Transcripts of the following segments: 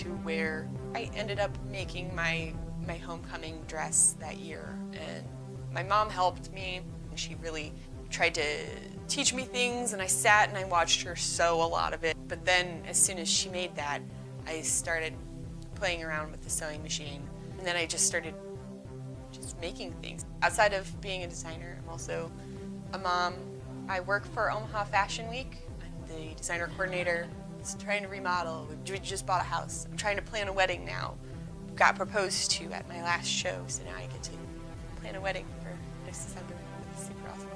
to where I ended up making my homecoming dress that year. And my mom helped me. She really tried to teach me things, and I sat and I watched her sew a lot of it. But then as soon as she made that, I started playing around with the sewing machine. And then I just started making things. Outside of being a designer, I'm also a mom. I work for Omaha Fashion Week. I'm the designer coordinator. I'm trying to remodel. We just bought a house. I'm trying to plan a wedding now. Got proposed to at my last show, so now I get to plan a wedding for next December. It's super awesome.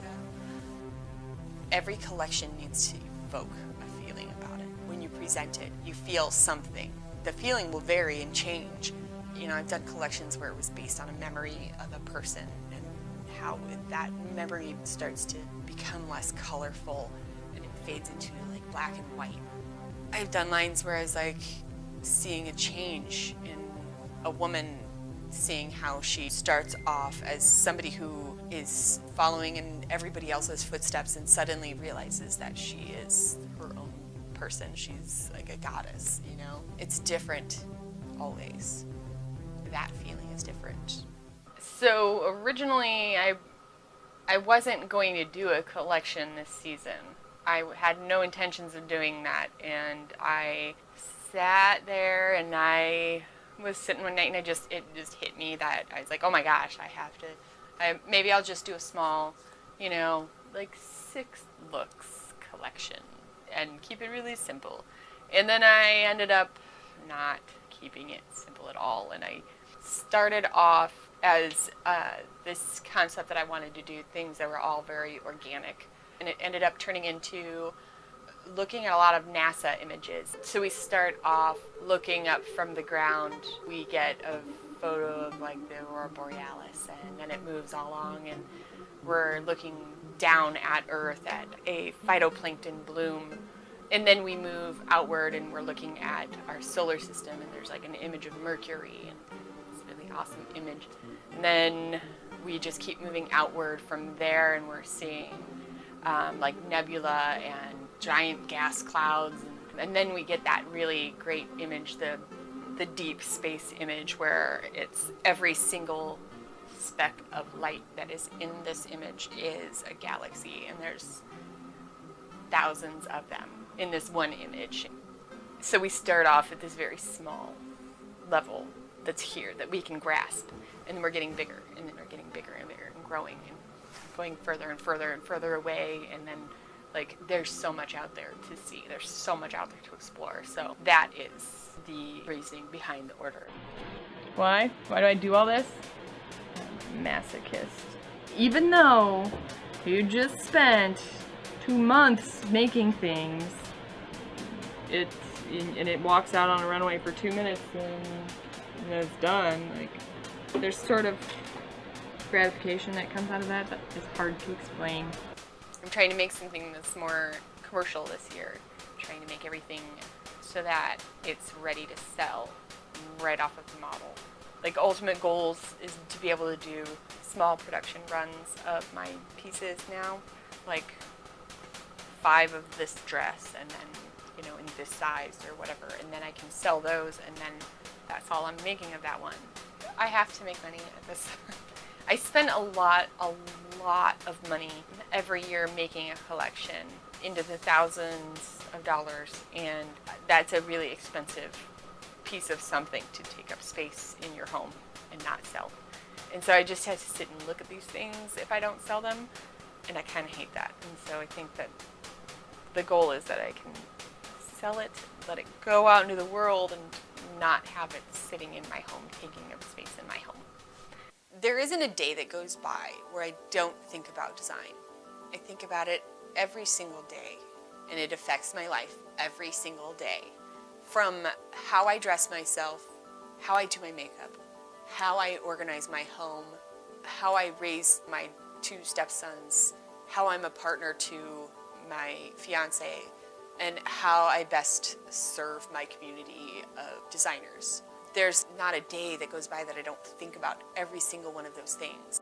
Every collection needs to evoke a feeling about it. When you present it, you feel something. The feeling will vary and change. You know, I've done collections where it was based on a memory of a person and how that memory starts to become less colorful and it fades into like black and white. I've done lines where I was like seeing a change in a woman, seeing how she starts off as somebody who is following in everybody else's footsteps and suddenly realizes that she is her own person. She's like a goddess, you know? It's different always. That feeling is different. So originally I wasn't going to do a collection this season. I had no intentions of doing that, and I sat there and I was sitting one night and it just hit me that I was like, oh my gosh, maybe I'll just do a small, you know, like 6 looks collection and keep it really simple. And then I ended up not keeping it simple at all, and I started off as this concept that I wanted to do things that were all very organic, and it ended up turning into looking at a lot of NASA images. So we start off looking up from the ground. We get a photo of like the Aurora Borealis, and then it moves along and we're looking down at Earth at a phytoplankton bloom. And then we move outward and we're looking at our solar system, and there's like an image of Mercury, and it's a really awesome image. And then we just keep moving outward from there, and we're seeing like nebula and giant gas clouds. And then we get that really great image, the deep space image, where it's every single speck of light that is in this image is a galaxy, and there's thousands of them in this one image. So we start off at this very small level that's here that we can grasp, and then we're getting bigger, and then we're getting bigger and bigger and growing and going further and further and further away, and then like there's so much out there to see, there's so much out there to explore. So that is the reasoning behind the order. Why do I do all this? I'm a masochist. Even though you just spent 2 months making things, and it walks out on a runway for 2 minutes and it's done. Like, there's sort of gratification that comes out of that is hard to explain. I'm trying to make something that's more commercial this year. I'm trying to make everything so that it's ready to sell right off of the model. Like, ultimate goals is to be able to do small production runs of my pieces now, like 5 of this dress, and then, you know, in this size or whatever, and then I can sell those, and then that's all I'm making of that one. I have to make money at this. I spend a lot of money every year making a collection, into the thousands of dollars, and that's a really expensive piece of something to take up space in your home and not sell. And so I just had to sit and look at these things if I don't sell them, and I kind of hate that. And so I think that the goal is that I can sell it, let it go out into the world, and not have it sitting in my home, taking up space in my home. There isn't a day that goes by where I don't think about design. I think about it every single day, and it affects my life every single day. From how I dress myself, how I do my makeup, how I organize my home, how I raise my 2 stepsons, how I'm a partner to my fiance, and how I best serve my community of designers. There's not a day that goes by that I don't think about every single one of those things.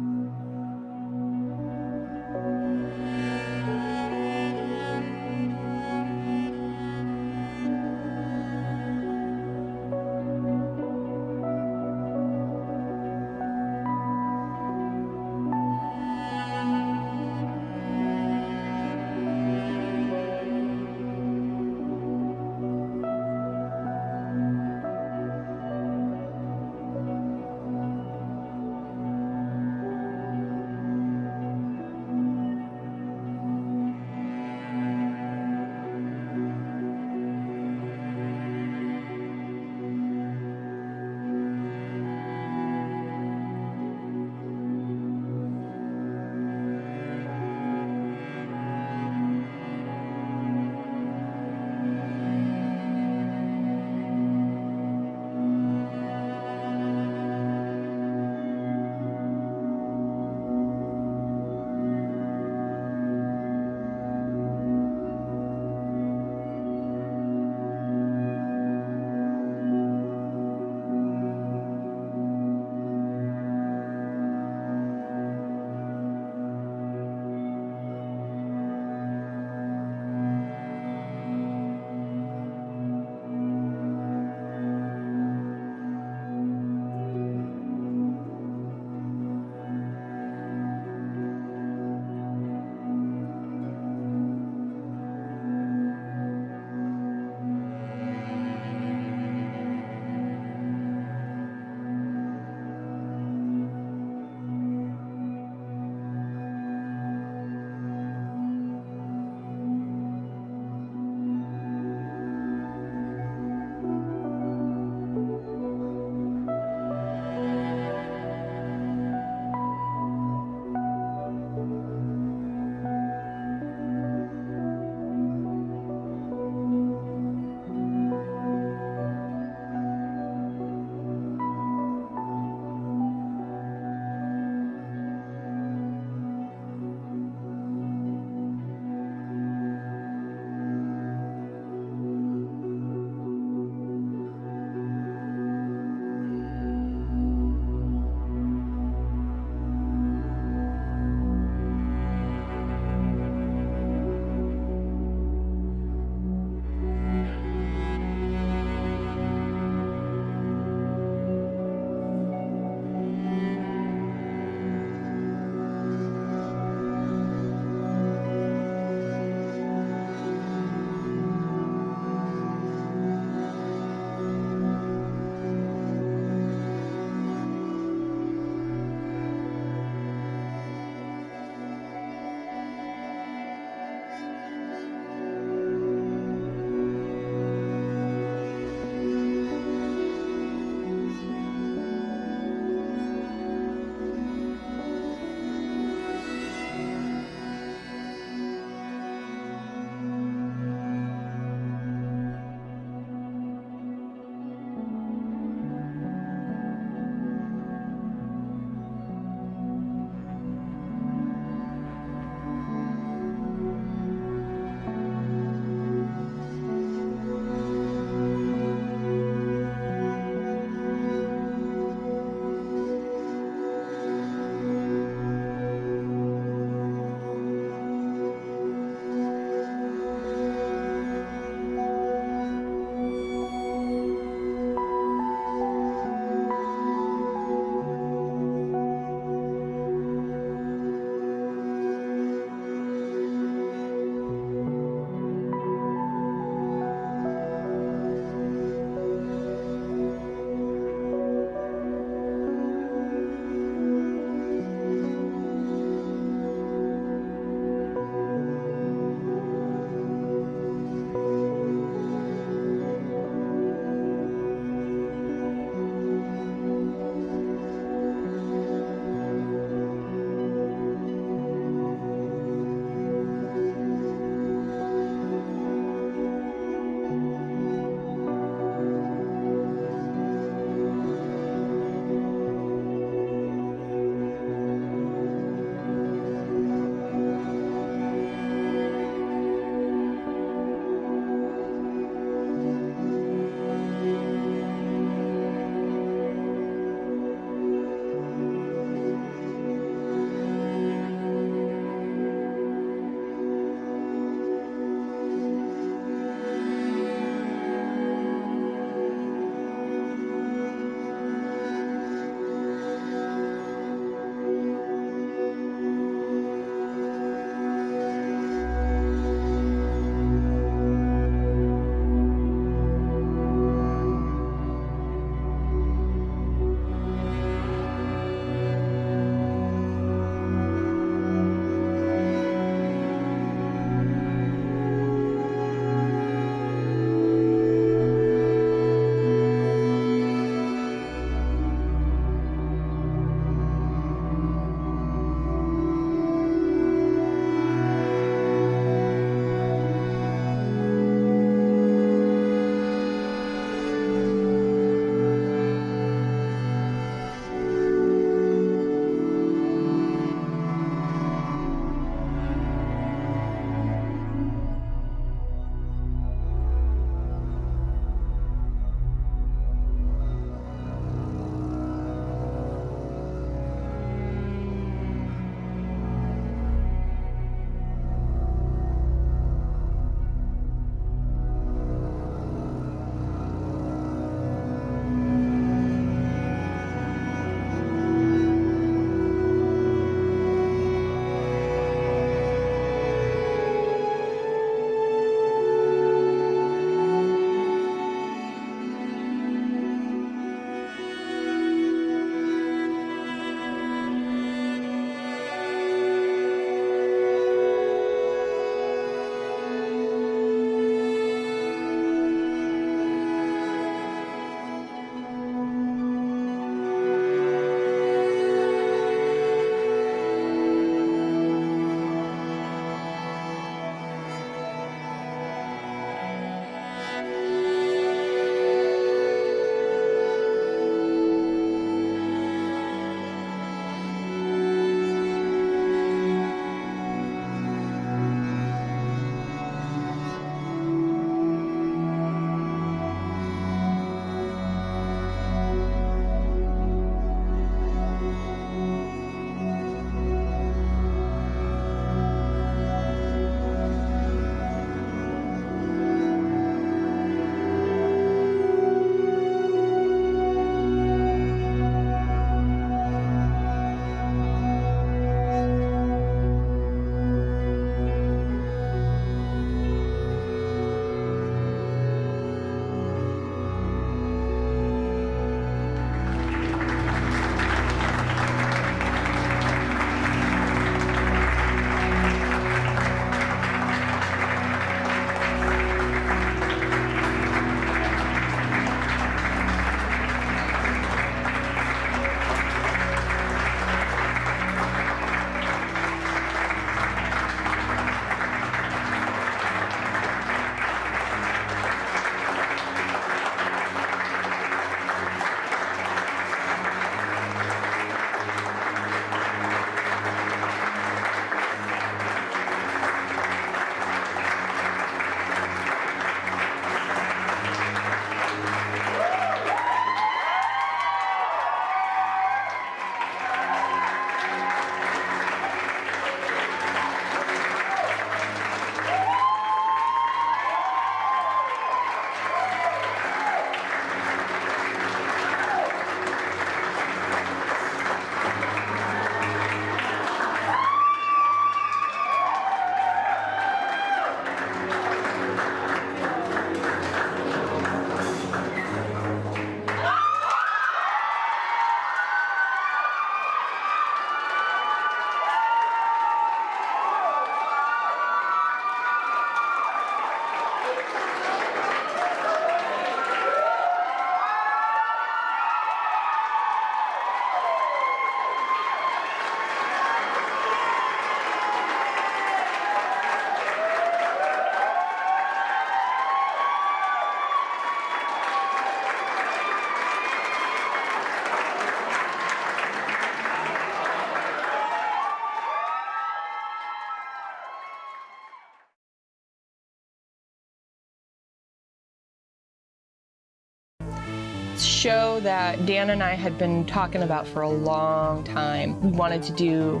show that Dan and I had been talking about for a long time. We wanted to do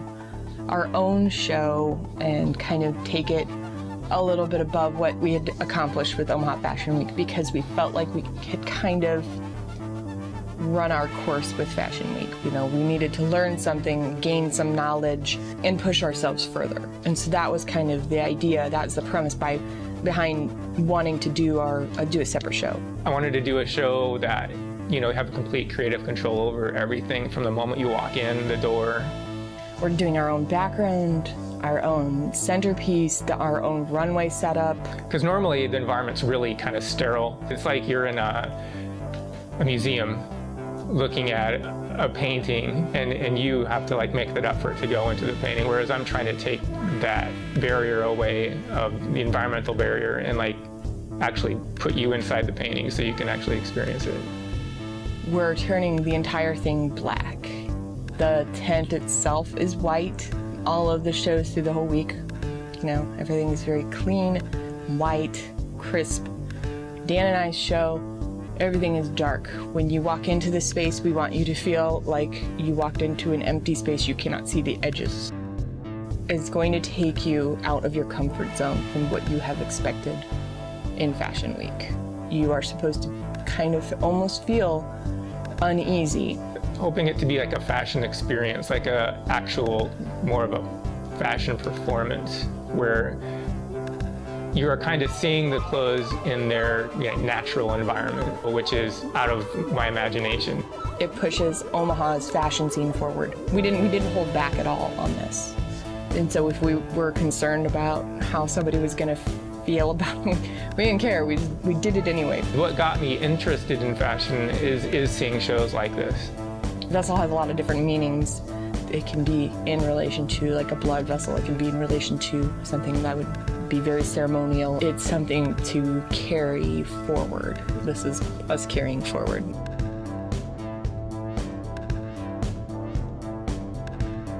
our own show and kind of take it a little bit above what we had accomplished with Omaha Fashion Week, because we felt like we had kind of run our course with Fashion Week. You know, we needed to learn something, gain some knowledge, and push ourselves further. And so that was kind of the idea, that was the premise behind wanting to do a separate show. I wanted to do a show that, you know, have complete creative control over everything from the moment you walk in the door. We're doing our own background, our own centerpiece, our own runway setup. Because normally the environment's really kind of sterile. It's like you're in a museum looking at a painting, and you have to like make that effort to go into the painting, whereas I'm trying to take that barrier away of the environmental barrier and like actually put you inside the painting so you can actually experience it. We're turning the entire thing black. The tent itself is white. All of the shows through the whole week, you know, everything is very clean, white, crisp. Dan and I's show, everything is dark. When you walk into the space, we want you to feel like you walked into an empty space. You cannot see the edges. It's going to take you out of your comfort zone from what you have expected in Fashion Week. You are supposed to kind of almost feel uneasy. Hoping it to be like a fashion experience, like a actual, more of a fashion performance, where you are kind of seeing the clothes in their natural environment, which is out of my imagination. It pushes Omaha's fashion scene forward. We didn't hold back at all on this. And so if we were concerned about how somebody was gonna feel about it, we didn't care, we did it anyway. What got me interested in fashion is seeing shows like this. Vessel has a lot of different meanings. It can be in relation to like a blood vessel. It can be in relation to something that would be very ceremonial. It's something to carry forward. This is us carrying forward.